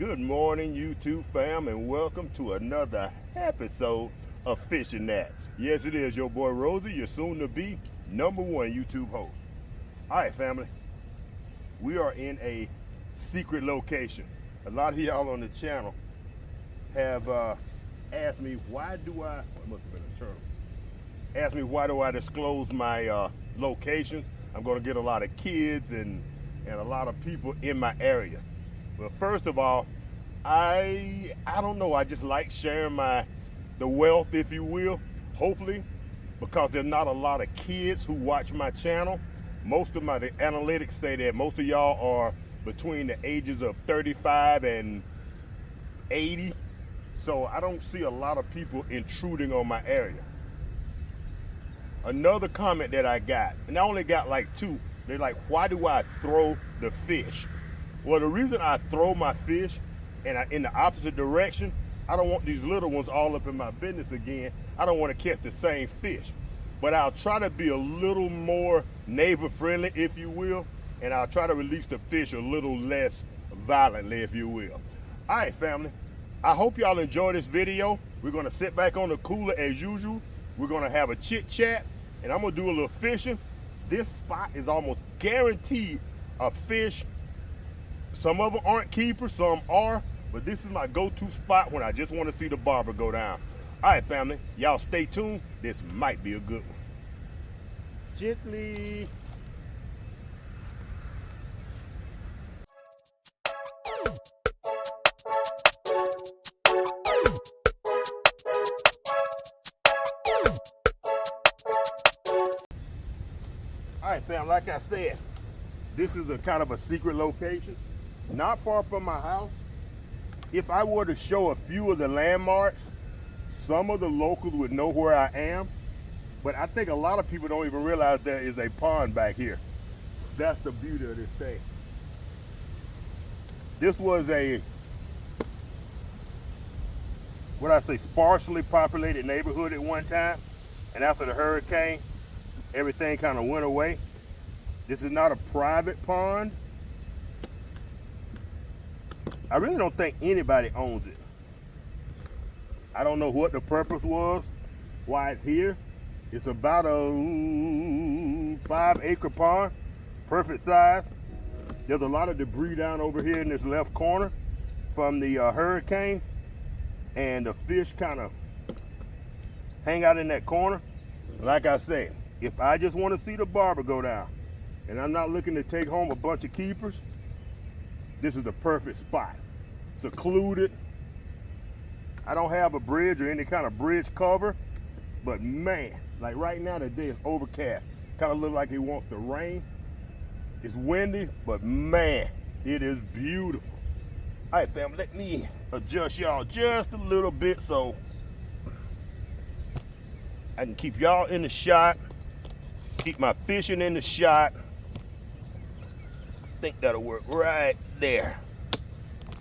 Good morning, YouTube fam, and welcome to another episode of Fishing That. Yes, it is your boy Rosie, your soon-to-be #1 YouTube host. All right, family, we are in a secret location. A lot of y'all on the channel have asked me why do I, well, it must have been a turtle, asked me why do I disclose my location. I'm going to get a lot of kids and a lot of people in my area. Well, first of all, I don't know, I just like sharing the wealth, if you will, hopefully, because there's not a lot of kids who watch my channel. Most of the analytics say that most of y'all are between the ages of 35 and 80. So I don't see a lot of people intruding on my area. Another comment that I got, and I only got like two, they're like, why do I throw the fish? Well, the reason I throw my fish and in the opposite direction, I don't want these little ones all up in my business again. I don't want to catch the same fish. But I'll try to be a little more neighbor friendly, if you will, and I'll try to release the fish a little less violently, if you will. All right, family, I hope y'all enjoy this video. We're going to sit back on the cooler as usual. We're going to have a chit chat, and I'm going to do a little fishing. This spot is almost guaranteed a fish. Some of them aren't keepers, some are, but this is my go-to spot when I just want to see the barber go down. All right, family, y'all stay tuned. This might be a good one. Gently. All right, fam, like I said, this is a kind of a secret location, not far from my house. If I were to show a few of the landmarks, some of the locals would know where I am, but I think a lot of people don't even realize there is a pond back here. That's the beauty of this thing. This was sparsely populated neighborhood at one time, and after the hurricane, everything kind of went away. This is not a private pond. I really don't think anybody owns it. I don't know what the purpose was, why it's here. It's about a 5-acre pond, perfect size. There's a lot of debris down over here in this left corner from the hurricane, and the fish kind of hang out in that corner. Like I said, if I just want to see the barber go down, and I'm not looking to take home a bunch of keepers, this is the perfect spot. Secluded. I don't have a bridge or any kind of bridge cover, but man, like right now the day is overcast. Kind of look like it wants to rain. It's windy, but man, it is beautiful. All right, family, let me adjust y'all just a little bit so I can keep y'all in the shot, keep my fishing in the shot. I think that'll work right there.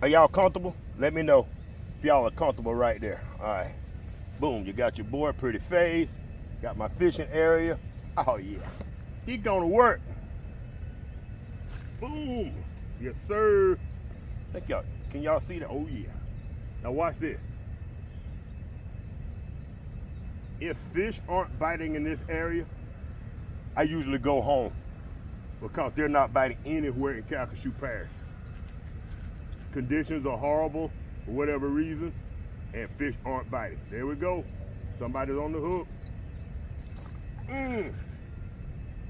Are y'all comfortable? Let me know if y'all are comfortable right there. All right. Boom, you got your boy, pretty face. Got my fishing area. Oh yeah, he's gonna work. Boom, yes sir. Thank y'all, can y'all see that? Oh yeah. Now watch this. If fish aren't biting in this area, I usually go home because they're not biting anywhere in Calcasieu Parish. Conditions are horrible for whatever reason, and fish aren't biting. There we go. Somebody's on the hook.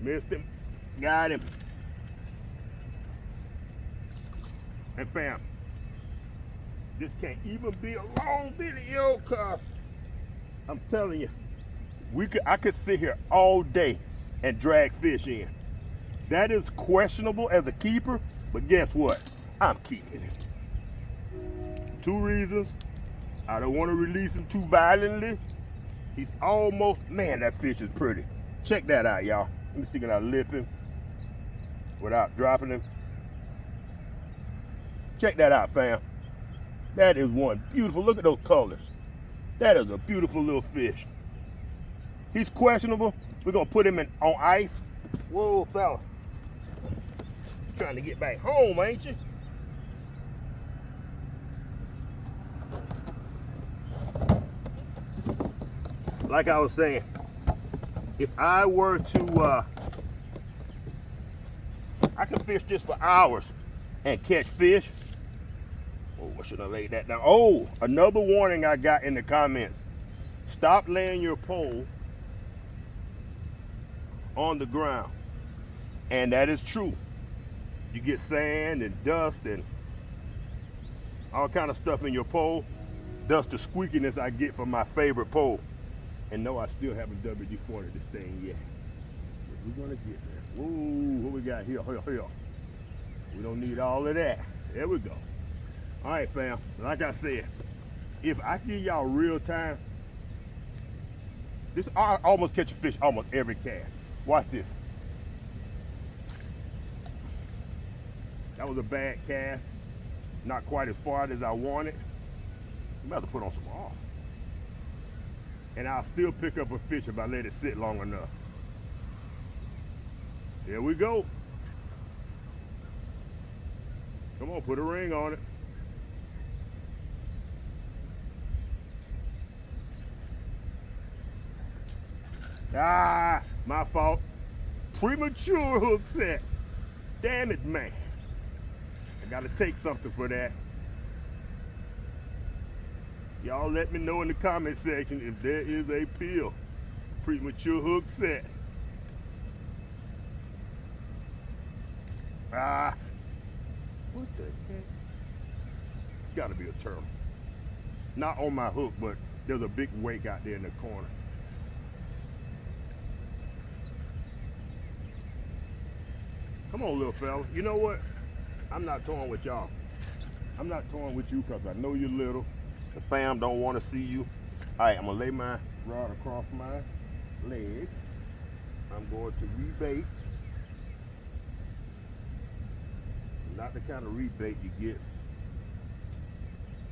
Missed him. Got him. And fam, this can't even be a long video, cause I'm telling you, I could sit here all day and drag fish in. That is questionable as a keeper, but guess what? I'm keeping it. 2 reasons. I don't want to release him too violently. He's almost, man, that fish is pretty. Check that out, y'all. Let me see, can I lip him without dropping him? Check that out, fam. That is one beautiful, look at those colors. That is a beautiful little fish. He's questionable. We're gonna put him on ice. Whoa, fella. Trying to get back home, ain't you? like I was saying, if I were to, I can fish this for hours and catch fish. Oh, I should have laid that down. Oh, another warning I got in the comments. Stop laying your pole on the ground. And that is true. You get sand and dust and all kind of stuff in your pole. Thus the squeakiness I get from my favorite pole. And no, I still haven't WD-40 this thing yet. But we're gonna get there. Whoa, what we got here? Here. We don't need all of that. There we go. All right, fam. Like I said, if I give y'all real time, I almost catch a fish almost every cast. Watch this. That was a bad cast. Not quite as far as I wanted. I'm about to put on some off. And I'll still pick up a fish if I let it sit long enough. There we go. Come on, put a ring on it. Ah, my fault. Premature hook set. Damn it, man. I gotta take something for that. Y'all let me know in the comment section if there is a pill. Premature hook set. Ah, what the heck? Gotta be a turtle. Not on my hook, but there's a big wake out there in the corner. Come on, little fella. You know what? I'm not toying with y'all. I'm not toying with you because I know you're little. The fam don't want to see you. All right, I'm going to lay my rod across my leg. I'm going to rebait. Not the kind of rebait you get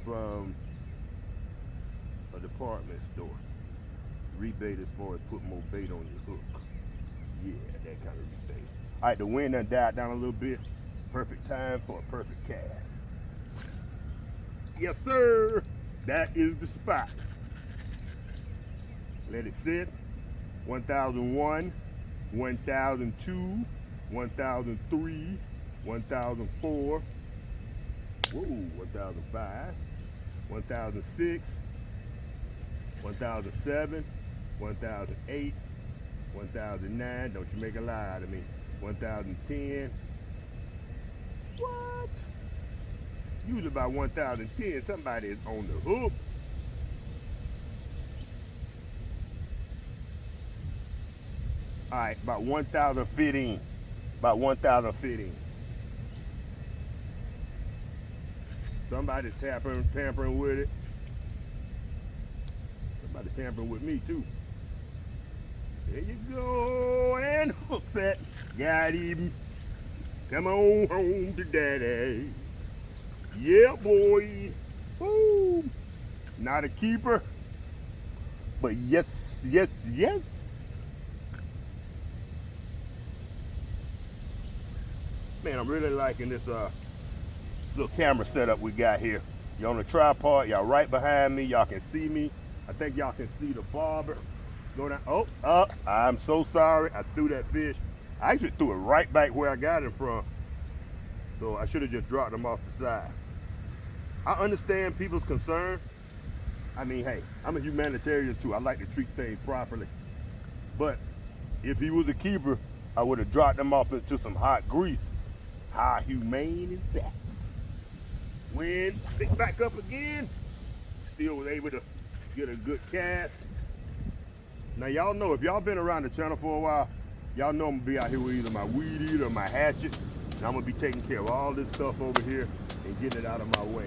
from a department store. Rebait as far as put more bait on your hook. Yeah, that kind of rebait. All right, the wind done died down a little bit. Perfect time for a perfect cast. Yes, sir. That is the spot. Let it sit. 1001, 1002, 1003, 1004. Whoa, 1005, 1006, 1007, 1008, 1009. Don't you make a lie out of me. 1010. What? Usually by 1010, somebody is on the hook. All right, about 1015. About 1015. Somebody's tampering with it. Somebody's tampering with me too. There you go, and hook set. Got him. Come on home to daddy. Yeah, boy. Woo. Not a keeper, but yes, yes, yes. Man, I'm really liking this little camera setup we got here. You're on the tripod, y'all right behind me, y'all can see me. I think y'all can see the barber. Go down, oh, I'm so sorry, I threw that fish. I actually threw it right back where I got it from. So I should have just dropped them off the side. I understand people's concern. I mean, hey, I'm a humanitarian too. I like to treat things properly. But if he was a keeper, I would have dropped them off into some hot grease. How humane is that? Wind, pick back up again. Still was able to get a good cast. Now y'all know, if y'all been around the channel for a while, y'all know I'm gonna be out here with either my weed eater or my hatchet. And I'm gonna be taking care of all this stuff over here and getting it out of my way.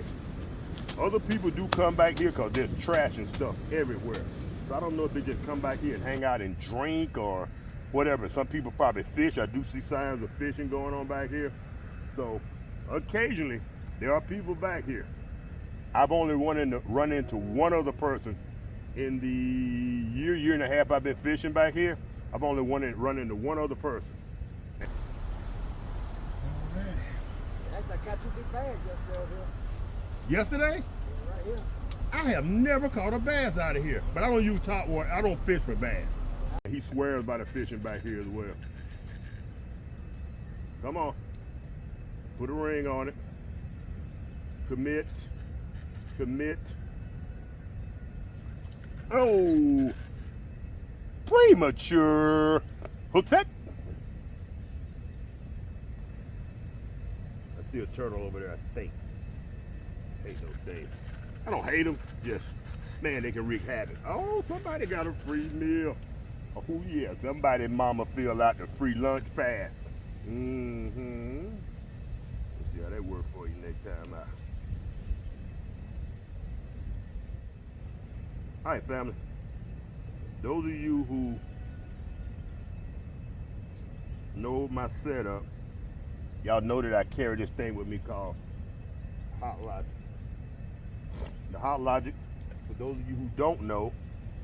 Other people do come back here because there's trash and stuff everywhere. So I don't know if they just come back here and hang out and drink or whatever. Some people probably fish. I do see signs of fishing going on back here. So occasionally there are people back here. I've only run into one other person in the year and a half I've been fishing back here. I've only run into one other person. Actually, I caught two big bags yesterday over here. Yesterday? Yeah, right here. I have never caught a bass out of here, but I don't use top water. I don't fish for bass. He swears by the fishing back here as well. Come on. Put a ring on it. Commit. Commit. Oh. Premature. Hook set. I see a turtle over there, I think. Hate those things. I don't hate them, just, man, they can wreak havoc. Oh, somebody got a free meal. Oh, yeah, somebody mama fill out the free lunch pass. Mm-hmm. Let's see how that works for you next time out. All right, family. Those of you who know my setup, y'all know that I carry this thing with me called Hot Logic. The Hot Logic, for those of you who don't know,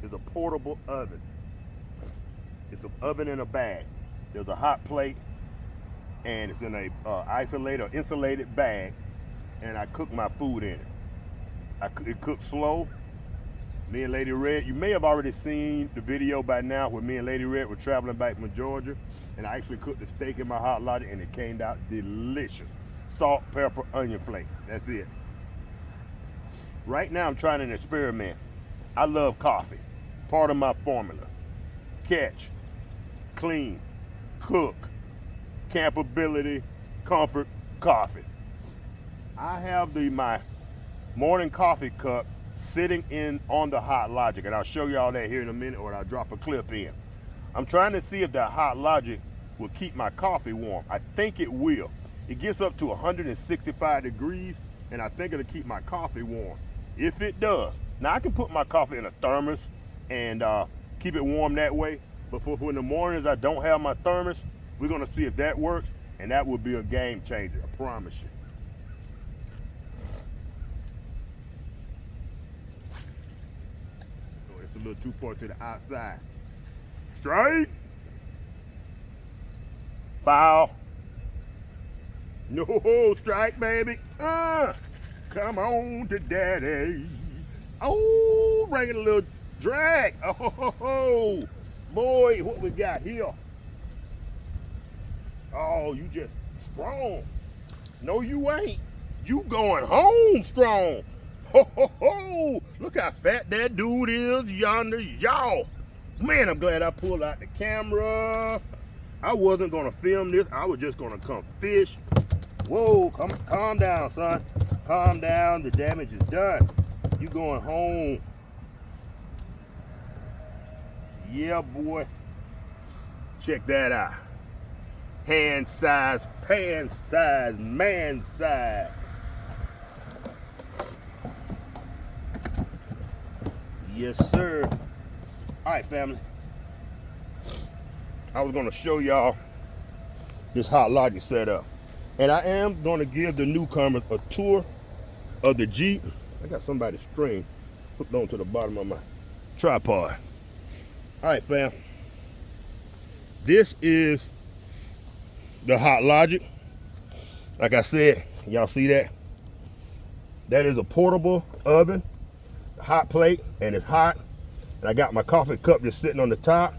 is a portable oven. It's an oven in a bag. There's a hot plate, and it's in a isolated or insulated bag, and I cook my food in it. It cooks slow. Me and Lady Red, you may have already seen the video by now where me and Lady Red were traveling back from Georgia, and I actually cooked the steak in my Hot Logic, and it came out delicious. Salt, pepper, onion flakes. That's it. Right now I'm trying an experiment. I love coffee. Part of my formula. Catch, clean, cook, campability, comfort, coffee. I have my morning coffee cup sitting on the Hot Logic, and I'll show y'all that here in a minute, or I'll drop a clip in. I'm trying to see if that Hot Logic will keep my coffee warm. I think it will. It gets up to 165 degrees, and I think it'll keep my coffee warm. If it does, now I can put my coffee in a thermos and keep it warm that way, but for in the mornings I don't have my thermos, we're gonna see if that works, and that will be a game changer, I promise you. Oh, it's a little too far to the outside. Straight. Foul. No, strike, baby. Come on to daddy. Oh, bring it a little drag. Oh, boy, what we got here? Oh, you just strong. No, you ain't. You going home strong. Ho, look how fat that dude is yonder, y'all. Man, I'm glad I pulled out the camera. I wasn't gonna film this. I was just gonna come fish. Whoa, calm down, son. Calm down, the damage is done. You going home. Yeah, boy. Check that out. Hand size, pan size, man size. Yes, sir. All right, family. I was gonna show y'all this Hot Logic setup. And I am gonna give the newcomers a tour of the Jeep. I got somebody's string hooked onto the bottom of my tripod. All right, fam. This is the Hot Logic. Like I said, y'all see that? That is a portable oven, hot plate, and it's hot. And I got my coffee cup just sitting on the top.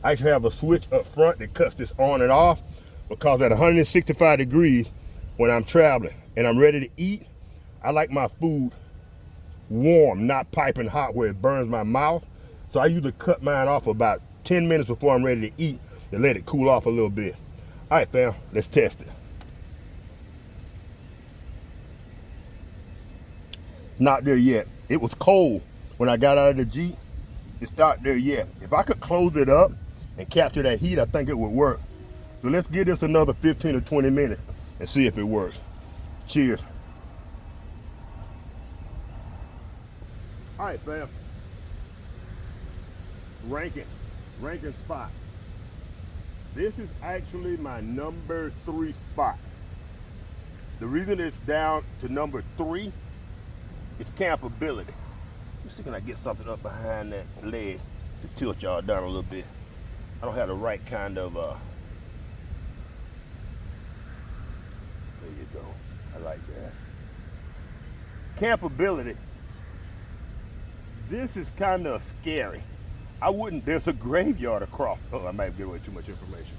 I actually have a switch up front that cuts this on and off, because at 165 degrees, when I'm traveling and I'm ready to eat, I like my food warm, not piping hot where it burns my mouth. So I usually cut mine off about 10 minutes before I'm ready to eat to let it cool off a little bit. All right, fam, let's test it. Not there yet. It was cold when I got out of the Jeep. It's not there yet. If I could close it up and capture that heat, I think it would work. So let's give this another 15 or 20 minutes and see if it works. Cheers. All right, fam. Ranking spot. This is actually my number 3 spot. The reason it's down to number 3 is campability. Let me see, can I get something up behind that leg to tilt y'all down a little bit. I don't have the right kind of, there you go. I like that. Campability This is kind of scary. There's a graveyard across. Oh, I might have given away too much information.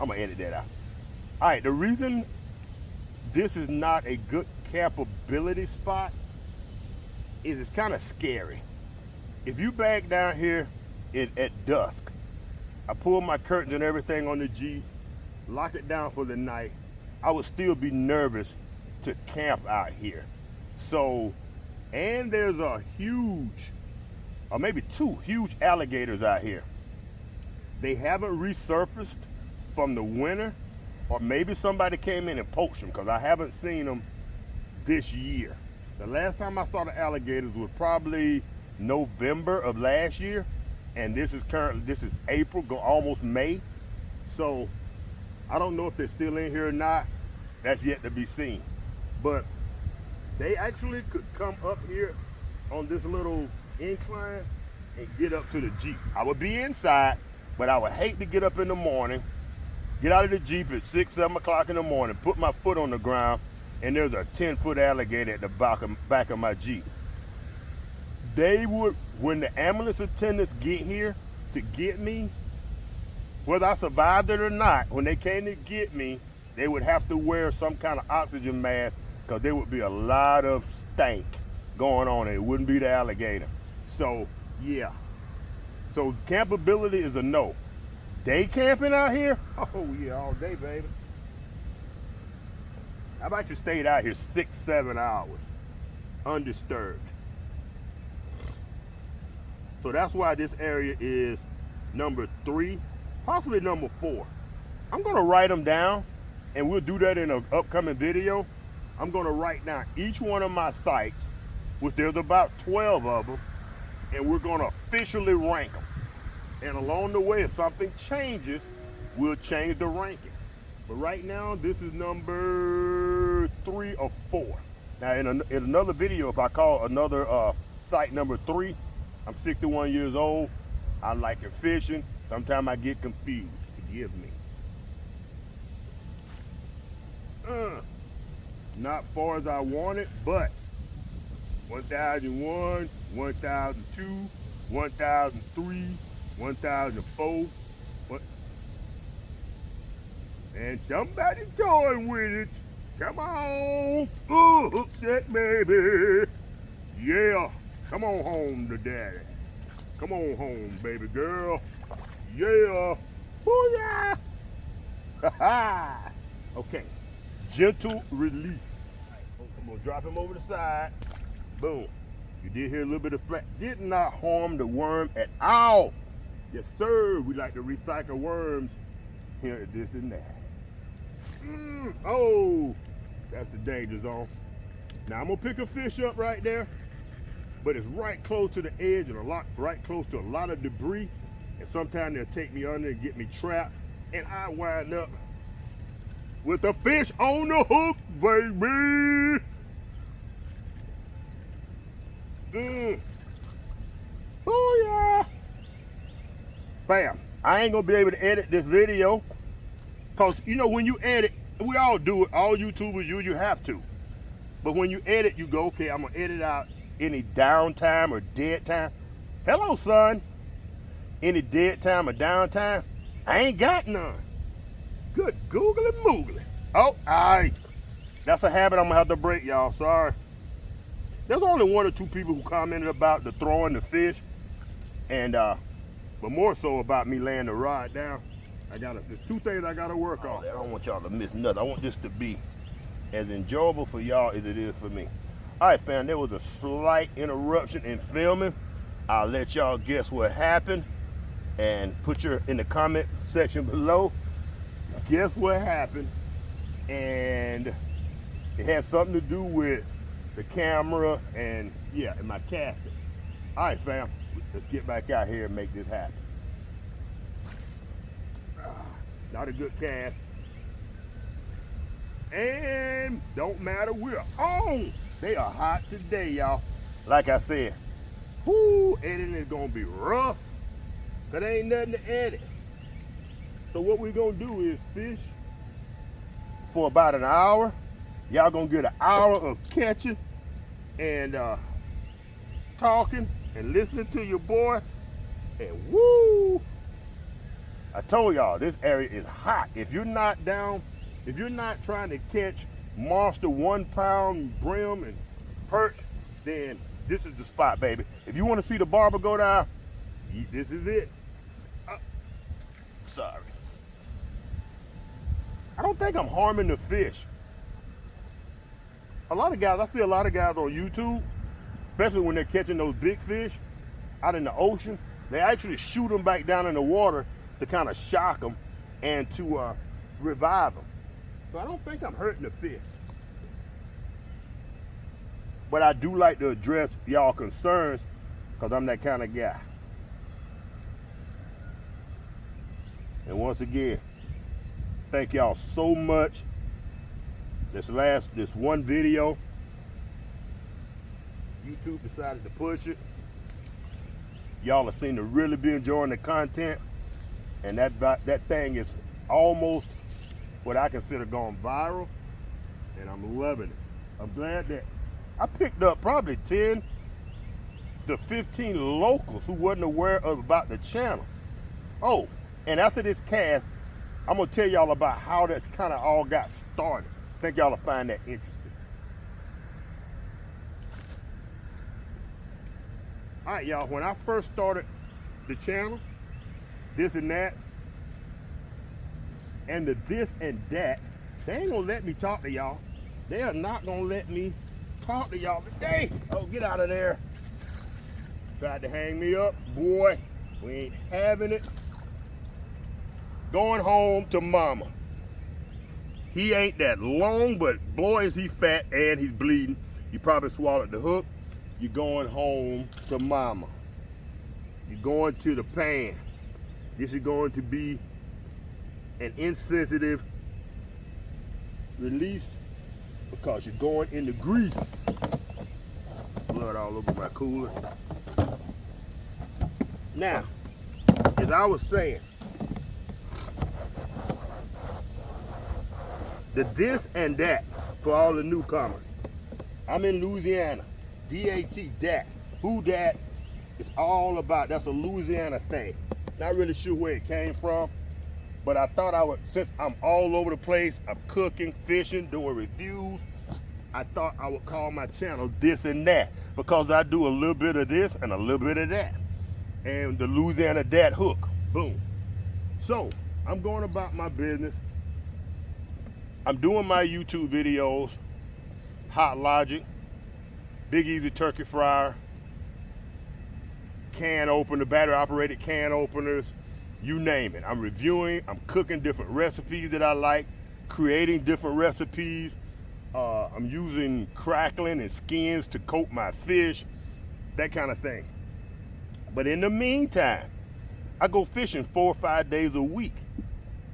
I'm gonna edit that out. All right, the reason this is not a good campability spot is it's kind of scary. If you back down here at dusk, I pull my curtains and everything on the Jeep, lock it down for the night, I would still be nervous to camp out here. So, and there's a huge, or maybe two huge alligators out here. They haven't resurfaced from the winter, or maybe somebody came in and poached them, because I haven't seen them this year. The last time I saw the alligators was probably November of last year, and this is April, almost May. So I don't know if they're still in here or not. That's yet to be seen. But they actually could come up here on this little incline and get up to the Jeep. I would be inside, but I would hate to get up in the morning, get out of the Jeep at 6, 7 o'clock in the morning, put my foot on the ground, and there's a 10-foot alligator at the back of my Jeep. They would, when the ambulance attendants get here to get me, whether I survived it or not, when they came to get me, they would have to wear some kind of oxygen mask, because there would be a lot of stank going on, and it wouldn't be the alligator. So, yeah. So, campability is a no. Day camping out here? Oh, yeah, all day, baby. How about you stayed out here 6, 7 hours, undisturbed? So that's why this area is number 3, possibly number 4. I'm gonna write them down, and we'll do that in an upcoming video. I'm gonna write down each one of my sites, which there's about 12 of them, and we're gonna officially rank them. And along the way, if something changes, we'll change the ranking. But right now, this is number 3 or 4. Now, in another video, if I call another site number 3, I'm 61 years old. I like it fishing. Sometimes I get confused. Forgive me. Not far as I wanted, but 1001, 1002, 1003, 1004. And somebody join with it. Come on. Ooh, hook set, baby. Yeah. Come on home to daddy. Come on home, baby girl. Yeah. Booyah. Ha ha. Okay. Gentle release. I'm gonna drop him over the side. Boom. You did hear a little bit of flat. Did not harm the worm at all. Yes, sir. We like to recycle worms here at this and that. Oh, that's the danger zone. Now I'm gonna pick a fish up right there, but it's right close to the edge and right close to a lot of debris. And sometimes they'll take me under and get me trapped, and I wind up with a fish on the hook, baby. Oh yeah. Bam. I ain't gonna be able to edit this video, because you know when you edit, we all do it, all YouTubers, you have to. But when you edit, you go, okay, I'm gonna edit out any downtime or dead time. Hello, son. Any dead time or downtime? I ain't got none. Good googly moogly. Oh, all right. That's a habit I'm gonna have to break, y'all. Sorry. There's only 1 or 2 people who commented about the throwing the fish, and but more so about me laying the rod down. There's 2 things I gotta work on. I don't want y'all to miss nothing. I want this to be as enjoyable for y'all as it is for me. All right, fam, there was a slight interruption in filming. I'll let y'all guess what happened, and put in the comment section below. Guess what happened, and it has something to do with the camera and yeah, and my casting. All right, fam, let's get back out here and make this happen. Not a good cast. And don't matter, we're on. They are hot today, y'all. Like I said, editing is gonna be rough, but ain't nothing to edit. So what we're gonna do is fish for about an hour. Y'all gonna get an hour of catching, and talking and listening to your boy, and woo! I told y'all, this area is hot. If you're not trying to catch monster 1 pound brim and perch, then this is the spot, baby. If you want to see the barber go down, this is it. Sorry. I don't think I'm harming the fish. I see a lot of guys on YouTube, especially when they're catching those big fish out in the ocean, they actually shoot them back down in the water to kind of shock them and to revive them. So I don't think I'm hurting the fish. But I do like to address y'all concerns because I'm that kind of guy. And once again, thank y'all so much. This one video, YouTube decided to push it. Y'all have seemed to really be enjoying the content, and that thing is almost what I consider gone viral, and I'm loving it. I'm glad that I picked up probably 10 to 15 locals who wasn't aware about the channel. Oh, and after this cast, I'm gonna tell y'all about how that's kind of all got started. I think y'all will find that interesting. All right, y'all, when I first started the channel, this and that, and the this and that, they ain't gonna let me talk to y'all. They are not gonna let me talk to y'all today. Oh, get out of there. Tried to hang me up. Boy, we ain't having it. Going home to mama. He ain't that long, but boy is he fat and he's bleeding. You probably swallowed the hook. You're going home to mama. You're going to the pan. This is going to be an insensitive release because you're going in the grease. Blood all over my cooler. Now, as I was saying, the this and that for all the newcomers. I'm in Louisiana. D-A-T, dat. Who dat is all about. That's a Louisiana thing. Not really sure where it came from, but I thought I would, since I'm all over the place, I'm cooking, fishing, doing reviews, I thought I would call my channel This and That because I do a little bit of this and a little bit of that. And the Louisiana Dat hook, boom. So, I'm going about my business. I'm doing my YouTube videos, Hot Logic, Big Easy Turkey Fryer, can opener, battery operated can openers, you name it. I'm reviewing, I'm cooking different recipes that I like, creating different recipes. I'm using crackling and skins to coat my fish, that kind of thing. But in the meantime, I go fishing 4 or 5 days a week.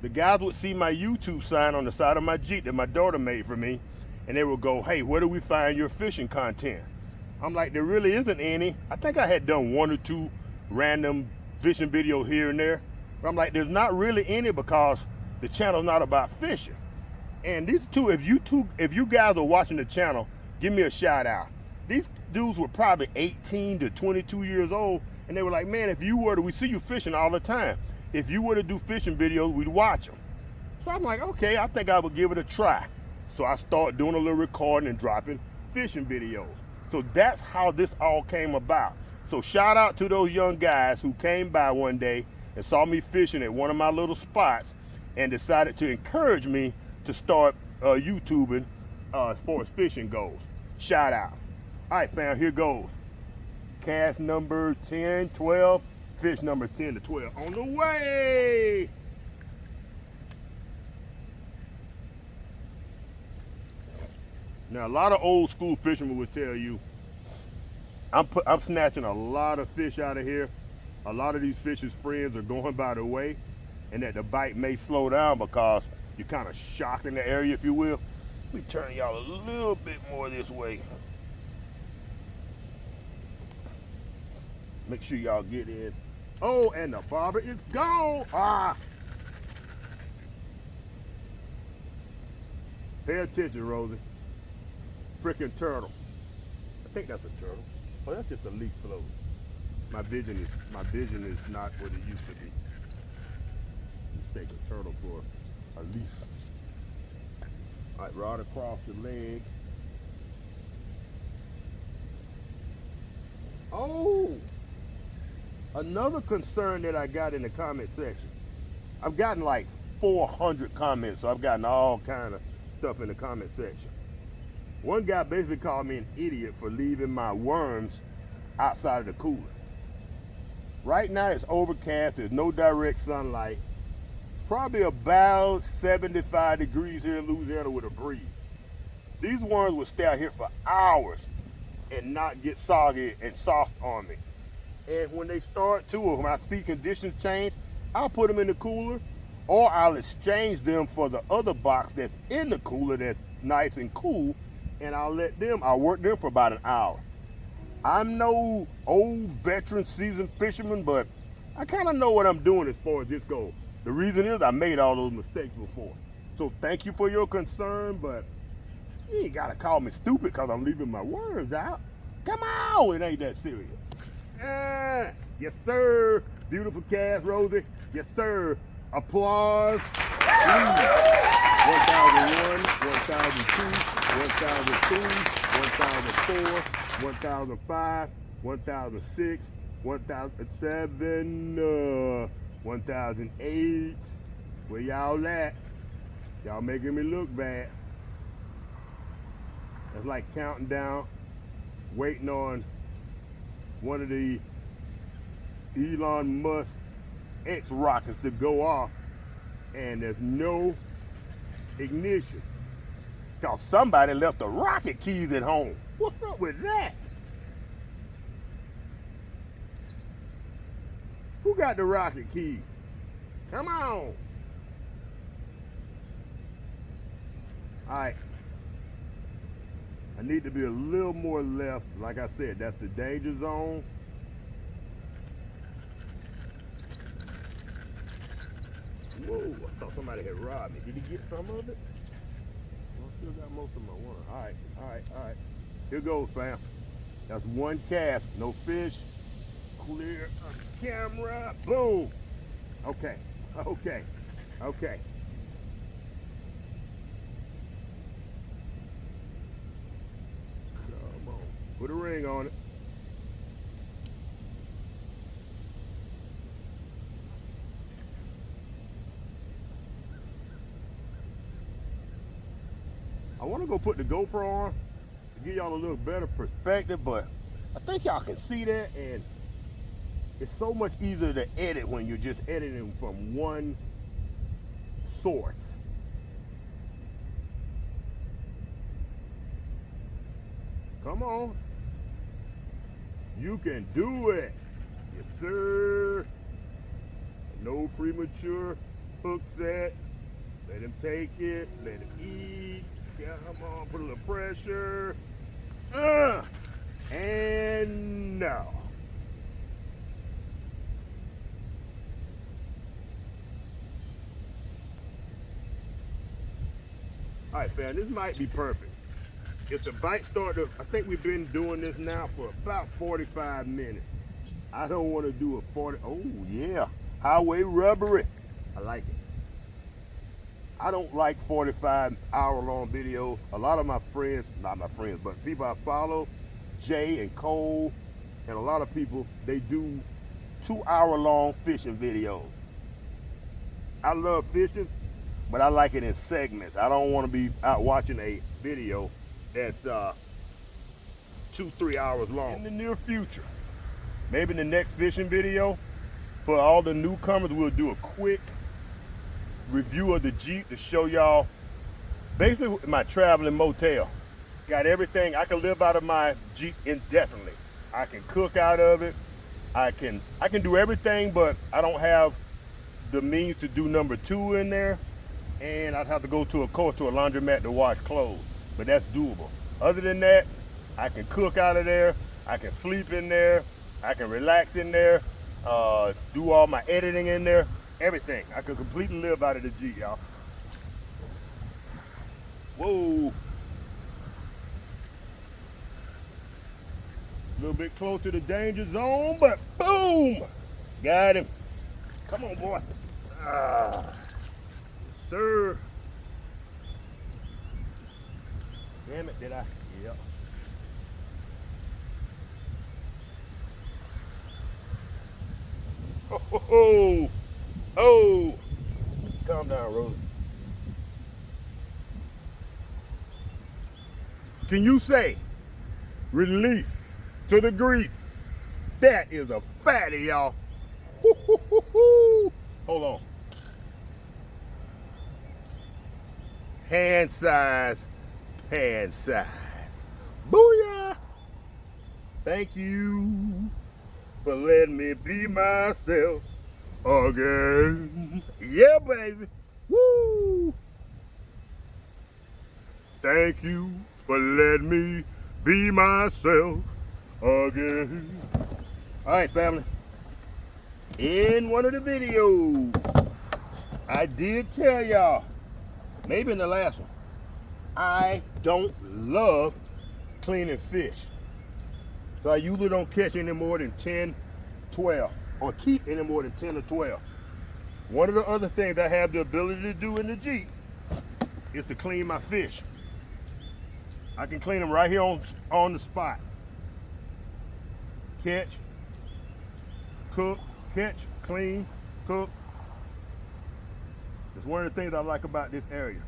The guys would see my YouTube sign on the side of my Jeep that my daughter made for me, and they would go, hey, where do we find your fishing content? I'm like, there really isn't any. I think I had done 1 or 2 random fishing videos here and there. But I'm like, there's not really any because the channel's not about fishing. And these two, if you guys are watching the channel, give me a shout out. These dudes were probably 18 to 22 years old, and they were like, man, we see you fishing all the time. If you were to do fishing videos, we'd watch them. So I'm like, okay, I think I would give it a try. So I started doing a little recording and dropping fishing videos. So that's how this all came about. So shout out to those young guys who came by one day and saw me fishing at one of my little spots and decided to encourage me to start YouTubing as far as fishing goes. Shout out. All right, fam, here goes. Cast number 10, 12, fish number 10 to 12 on the way. Now, a lot of old school fishermen would tell you, I'm snatching a lot of fish out of here. A lot of these fish's friends are going by the way, and that the bite may slow down because you're kind of shocking the area, if you will. Let me turn y'all a little bit more this way. Make sure y'all get in. Oh, and the bobber is gone. Ah. Pay attention, Rosie. Freaking turtle. I think that's a turtle. Oh, that's just a leaf float. My vision is not what it used to be. Mistake a turtle for a leaf. All right, rod across the leg. Oh, another concern that I got in the comment section. I've gotten like 400 comments, so I've gotten all kind of stuff in the comment section. One guy basically called me an idiot for leaving my worms outside of the cooler. Right now it's overcast, there's no direct sunlight. It's probably about 75 degrees here in Louisiana with a breeze. These worms will stay out here for hours and not get soggy and soft on me. And when they start to, or when I see conditions change, I'll put them in the cooler, or I'll exchange them for the other box that's in the cooler that's nice and cool, and I'll work them for about an hour. I'm no old veteran seasoned fisherman, but I kind of know what I'm doing as far as this goes. The reason is I made all those mistakes before. So thank you for your concern, but you ain't gotta call me stupid because I'm leaving my worms out. Come on, it ain't that serious. Yes, sir. Beautiful cast, Rosie. Yes, sir. Applause. 1001, 1002, 1003, 1004, 1005, 1006, 1007, 1008. Where y'all at? Y'all making me look bad. It's like counting down, waiting on one of the Elon Musk X rockets to go off, and there's no ignition because somebody left the rocket keys at home. What's up with that? Who got the rocket keys? Come on. All right. I need to be a little more left. Like I said, that's the danger zone. Whoa, I thought somebody had robbed me. Did he get some of it? Well, I still got most of my worm. All right. Here goes, fam. That's one cast, no fish. Clear of camera. Boom. Okay. Come on. Put a ring on it. I want to go put the GoPro on to give y'all a little better perspective, but I think y'all can see that, and it's so much easier to edit when you're just editing from one source. Come on. You can do it. Yes, sir. No premature hook set. Let him take it. Let him eat. Come on, put a little pressure. And no. All right, fam, this might be perfect. If the bite started, I think we've been doing this now for about 45 minutes. I don't want to do a 40, oh yeah, highway rubbery. I like it. I don't like 45-hour-long videos. A lot of my friends, not my friends, but people I follow, Jay and Cole, and a lot of people, they do 2-hour-long fishing videos. I love fishing, but I like it in segments. I don't want to be out watching a video that's 2-3 hours long. In the near future, maybe in the next fishing video, for all the newcomers, we'll do a quick review of the Jeep to show y'all basically my traveling motel. Got everything. I can live out of my Jeep indefinitely. I can cook out of it. I can do everything, but I don't have the means to do number 2 in there, and I'd have to go to a laundromat to wash clothes, but that's doable. Other than that, I can cook out of there. I can sleep in there. I can relax in there. Do all my editing in there. Everything. I could completely live out of the Jeep, y'all. Whoa. little bit close to the danger zone, but boom! Got him. Come on, boy. Yes, sir. Damn it, did I? Yep. Oh, ho, ho. Oh. Calm down, Rosie. Can you say, release to the grease? That is a fatty, y'all. Hold on. Hand size, pan size. Booyah! Thank you for letting me be myself again. Yeah, baby. Woo! Thank you for letting me be myself again. All right, family. In one of the videos, I did tell y'all, maybe in the last one, I don't love cleaning fish. So I usually don't catch any more than 10, 12, or keep any more than 10 or 12. One of the other things I have the ability to do in the Jeep is to clean my fish. I can clean them right here on the spot. Catch, cook, catch, clean, cook. It's one of the things I like about this area.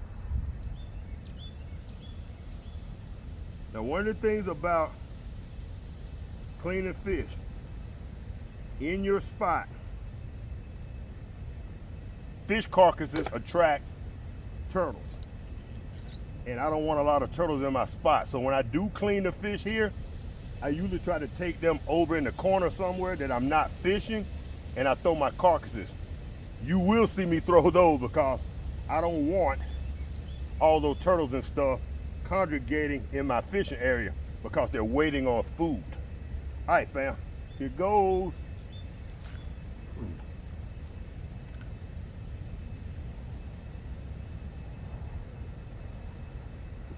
Now, one of the things about cleaning fish in your spot, fish carcasses attract turtles. And I don't want a lot of turtles in my spot. So when I do clean the fish here, I usually try to take them over in the corner somewhere that I'm not fishing, and I throw my carcasses. You will see me throw those because I don't want all those turtles and stuff congregating in my fishing area because they're waiting on food. All right, fam, here goes.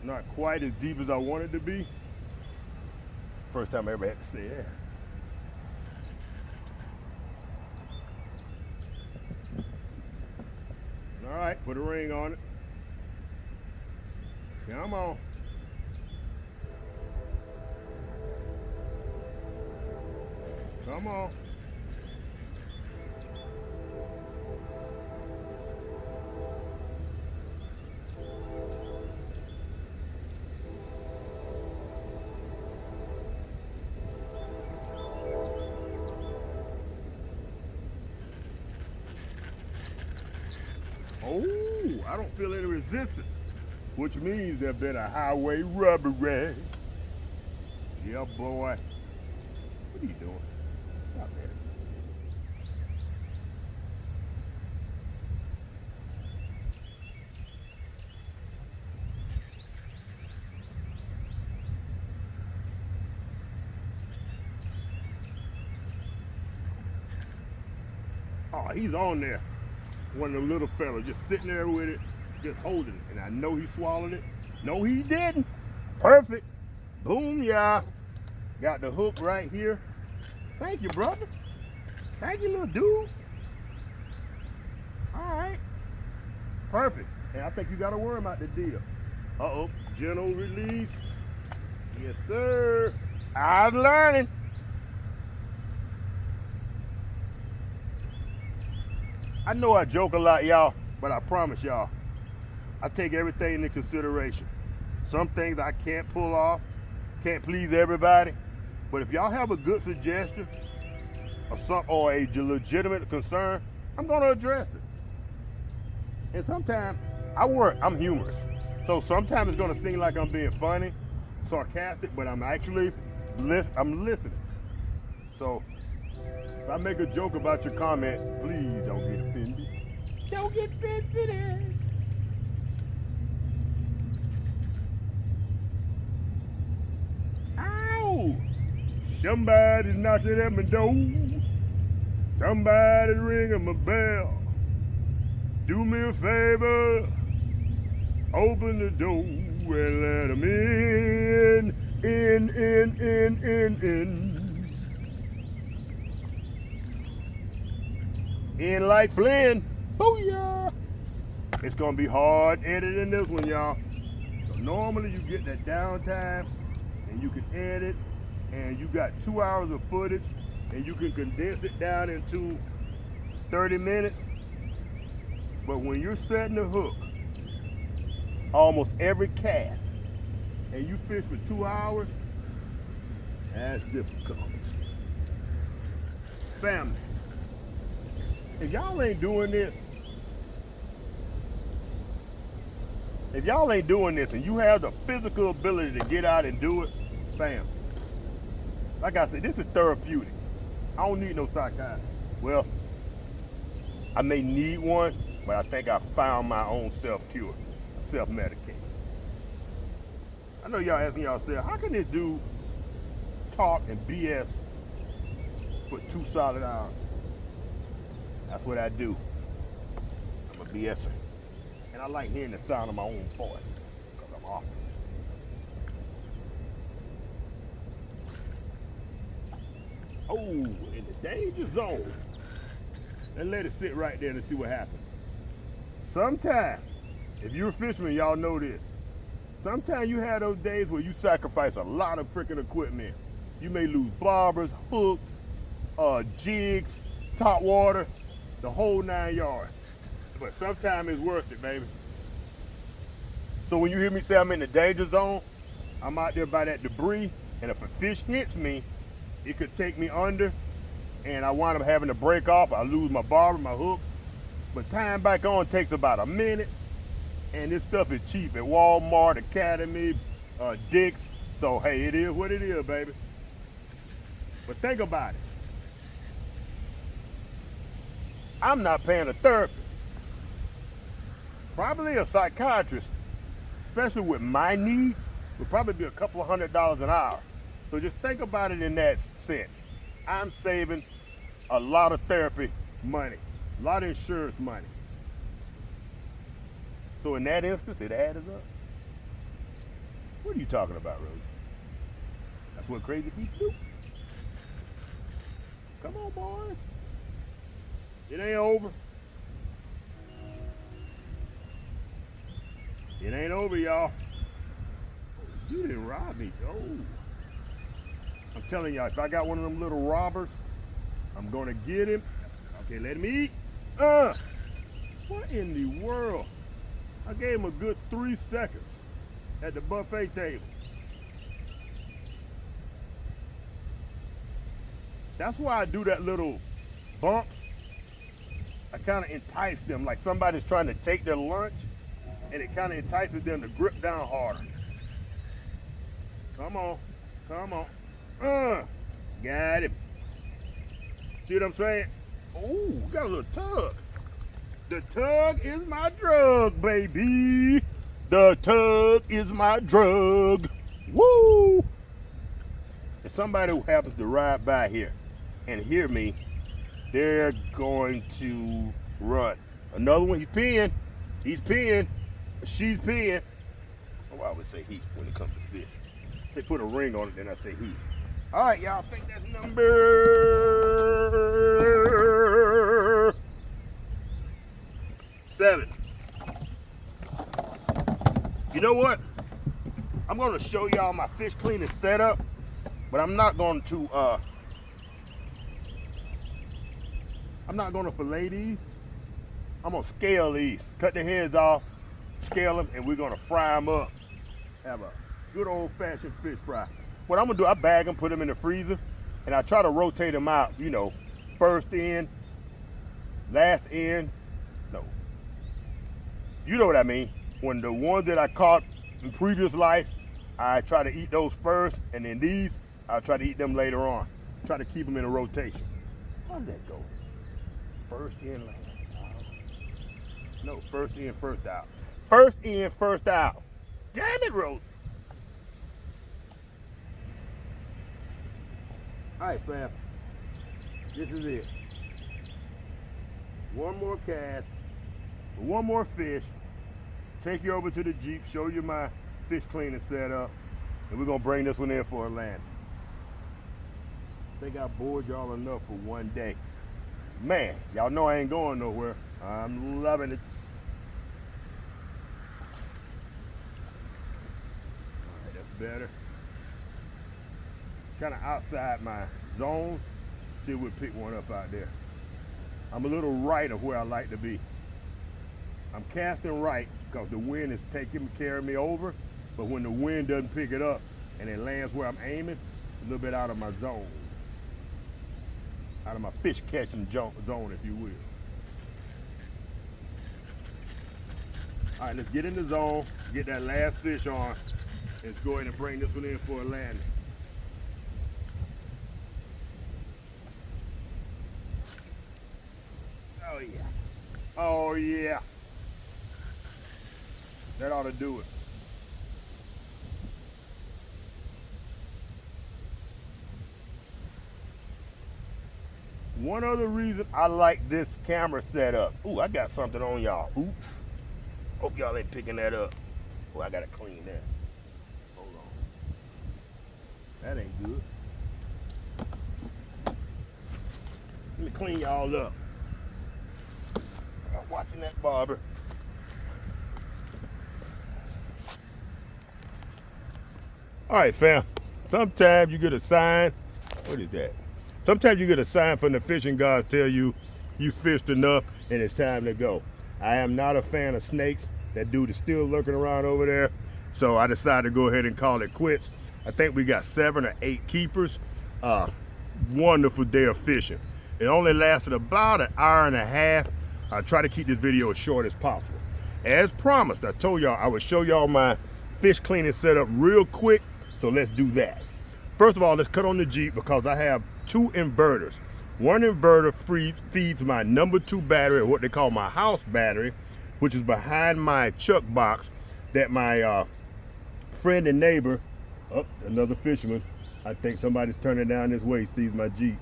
Not quite as deep as I wanted to be. First time I ever had to say that. All right, put a ring on it. Come on. Come on. Oh, I don't feel any resistance, which means there's been a highway robbery. Yeah, boy. What are you doing? Stop that. Oh, he's on there. One of them little fellas just sitting there with it, just holding it. And I know he swallowed it. No, he didn't. Perfect. Boom, yeah. Got the hook right here. Thank you, brother. Thank you, little dude. All right. Perfect. And I think you got a worm out the deal. Uh-oh. Gentle release. Yes, sir. I'm learning. I know I joke a lot, y'all, but I promise y'all, I take everything into consideration. Some things I can't pull off, can't please everybody, but if y'all have a good suggestion or a legitimate concern, I'm gonna address it. And sometimes I'm humorous. So sometimes it's gonna seem like I'm being funny, sarcastic, but I'm actually, I'm listening. So if I make a joke about your comment, please don't get offended. Don't get sensitive. Ow! Somebody's knocking at my door. Somebody's ringing my bell. Do me a favor. Open the door and let them in. In. In like Flynn. Booyah! It's gonna be hard editing this one, y'all. So normally you get that downtime and you can edit and you got 2 hours of footage and you can condense it down into 30 minutes. But when you're setting the hook almost every cast and you fish for 2 hours, that's difficult. Family, if y'all ain't doing this, and you have the physical ability to get out and do it, fam, like I said, this is therapeutic. I don't need no psychiatrist. Well, I may need one, but I think I found my own self-cure, self-medicate. I know y'all asking yourself, how can this dude talk and BS for 2 solid hours? That's what I do. I'm a BSer. And I like hearing the sound of my own voice, because I'm awesome. Oh, in the danger zone. And let it sit right there and see what happens. Sometimes, if you're a fisherman, y'all know this. Sometimes you have those days where you sacrifice a lot of freaking equipment. You may lose bobbers, hooks, jigs, top water, the whole 9 yards. But sometimes it's worth it, baby. So when you hear me say I'm in the danger zone, I'm out there by that debris, and if a fish hits me, it could take me under, and I wind up having to break off. I lose my bobber, my hook. But tying back on takes about a minute, and this stuff is cheap at Walmart, Academy, Dick's. So hey, it is what it is, baby. But think about it. I'm not paying a therapist. Probably a psychiatrist, especially with my needs, would probably be a couple of $100 an hour. So just think about it in that sense. I'm saving a lot of therapy money, a lot of insurance money. So in that instance, it adds up. What are you talking about, Rosie? That's what crazy people do. Come on, boys. It ain't over. It ain't over, y'all. You didn't rob me. Oh. I'm telling y'all, if I got one of them little robbers, I'm gonna get him. Okay, let him eat. What in the world? I gave him a good 3 seconds at the buffet table. That's why I do that little bump. I kind of entice them like somebody's trying to take their lunch, and it kind of entices them to grip down harder. Come on, come on. Got him. See what I'm saying? Oh, got a little tug. The tug is my drug, baby. The tug is my drug. Woo! If somebody who happens to ride by here and hear me, they're going to run. Another one, he's peeing. He's peeing. She's peeing. Oh, I would say he when it comes to fish. Say put a ring on it, then I say he. All right, y'all, I think that's number 7. You know what? I'm going to show y'all my fish cleaning setup, but I'm not going to fillet these. I'm going to scale these, cut the heads off, scale them, and we're going to fry them up. Have a good old-fashioned fish fry. What I'm going to do, I bag them, put them in the freezer, and I try to rotate them out, you know, first in, last in. No. You know what I mean. When the ones that I caught in previous life, I try to eat those first, and then these, I'll try to eat them later on. Try to keep them in a rotation. How does that go? First in, last out. No, first in, first out. First in, first out. Damn it, Rose. All right, fam. This is it. One more cast, one more fish. Take you over to the Jeep, show you my fish cleaning setup, and we're gonna bring this one in for a land. I think I bored y'all enough for one day. Man, y'all know I ain't going nowhere. I'm loving it. All right, that's better. Kind of outside my zone. See if we'll pick one up out there. I'm a little right of where I like to be. I'm casting right because the wind is carrying me over, but when the wind doesn't pick it up and it lands where I'm aiming, a little bit out of my zone. Out of my fish catching zone, if you will. All right, let's get in the zone, get that last fish on. Let's go ahead and bring this one in for a landing. Oh yeah. Oh yeah. That ought to do it. One other reason I like this camera setup. Ooh, I got something on y'all. Oops. Hope y'all ain't picking that up. Oh, I gotta clean that. Hold on. That ain't good. Let me clean y'all up. I'm watching that barber. All right, fam. Sometimes you get a sign. What is that? Sometimes you get a sign from the fishing gods tell you you fished enough and it's time to go. I am not a fan of snakes. That dude is still lurking around over there. So I decided to go ahead and call it quits. I think we got 7 or 8 keepers. Wonderful day of fishing. It only lasted about an hour and a half. I try to keep this video as short as possible. As promised, I told y'all I would show y'all my fish cleaning setup real quick. So let's do that. First of all, let's cut on the Jeep because I have 2 inverters. One inverter feeds my number 2 battery, or what they call my house battery, which is behind my chuck box that my friend and neighbor, oh, another fisherman, I think somebody's turning down this way, sees my Jeep.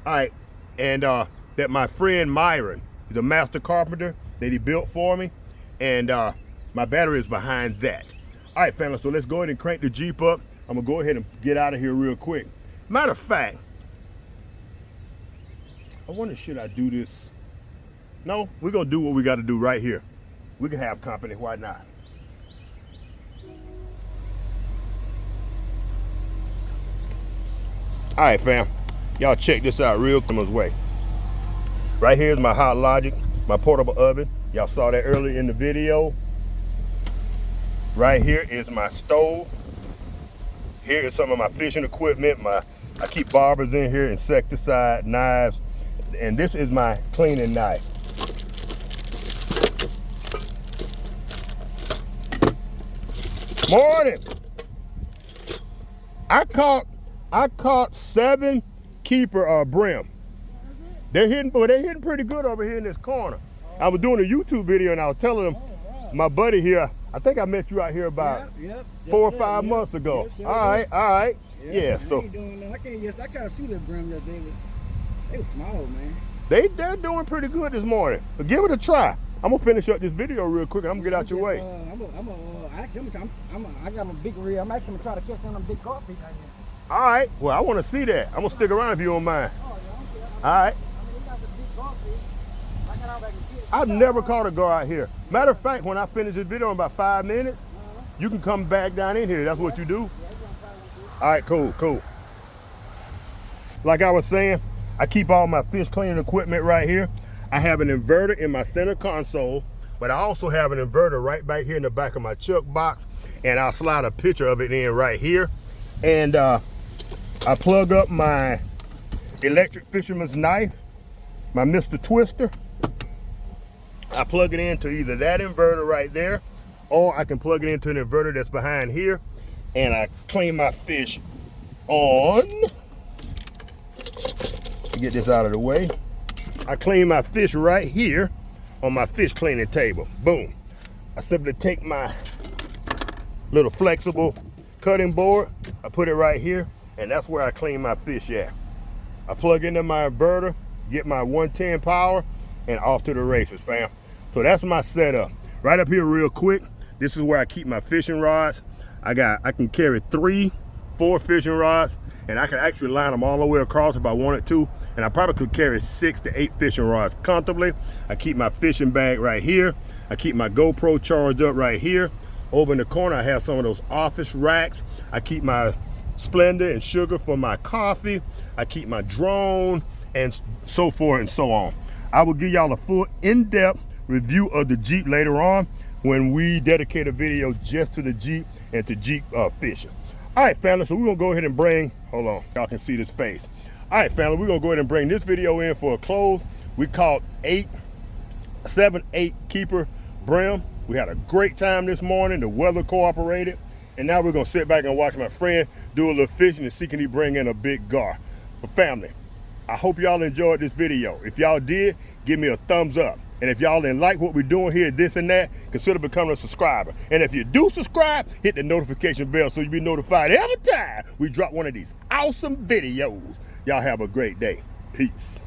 All right, and that my friend Myron, he's a master carpenter that he built for me, and my battery is behind that. All right, family, so let's go ahead and crank the Jeep up. I'm gonna go ahead and get out of here real quick. Matter of fact, I wonder, should I do this? No, we're gonna do what we gotta do right here. We can have company, why not? All right, fam, y'all check this out real quick way. Right here is my Hot Logic, my portable oven. Y'all saw that earlier in the video. Right here is my stove. Here is some of my fishing equipment. I keep barbers in here, insecticide, knives, and this is my cleaning knife. Morning. I caught 7 keeper brim. They're hitting pretty good over here in this corner. I was doing a YouTube video and I was telling them, my buddy here, I think I met you out here about 4 or 5 months ago. All right. Yeah, so I caught a few little brim that they were small, man. They're doing pretty good this morning. But give it a try. I'm gonna finish up this video real quick. I'm gonna get out your way. I got a big reel. I'm actually gonna try to catch some of them big carp fish out here. All right. Well, I want to see that. I'm gonna stick around if you don't mind. Oh yeah, all right. we got some big carp fish. I got out back and get it. I've never caught a gar out here. Matter of fact, when I finish this video in about 5 minutes, you can come back down in here. That's what you do. All right, cool. Like I was saying, I keep all my fish cleaning equipment right here. I have an inverter in my center console, but I also have an inverter right back here in the back of my chuck box, and I'll slide a picture of it in right here. And I plug up my electric fisherman's knife, my Mr. Twister. I plug it into either that inverter right there, or I can plug it into an inverter that's behind here, and I clean my fish on. Get this out of the way. I clean my fish right here on my fish cleaning table. Boom. I simply take my little flexible cutting board, I put it right here, and that's where I clean my fish at. I plug into my inverter, get my 110 power, and off to the races, fam. So that's my setup. Right up here real quick, this is where I keep my fishing rods. I can carry 3 4 fishing rods, and I can actually line them all the way across if I wanted to, and I probably could carry 6 to 8 fishing rods comfortably. I keep my fishing bag right here. I keep my GoPro charged up right here. Over in the corner, I have some of those office racks. I keep my Splenda and sugar for my coffee. I keep my drone, and so forth and so on. I will give y'all a full in-depth review of the Jeep later on when we dedicate a video just to the Jeep and to Jeep fishing. All right, family, so we're gonna go ahead and bring, hold on, y'all can see this face. All right, family, we're gonna go ahead and bring this video in for a close. We caught 7-8 keeper brim. We had a great time this morning. The weather cooperated. And now we're gonna sit back and watch my friend do a little fishing and see can he bring in a big gar. But family, I hope y'all enjoyed this video. If y'all did, give me a thumbs up. And if y'all didn't like what we're doing here, this and that, consider becoming a subscriber. And if you do subscribe, hit the notification bell so you'll be notified every time we drop one of these awesome videos. Y'all have a great day. Peace.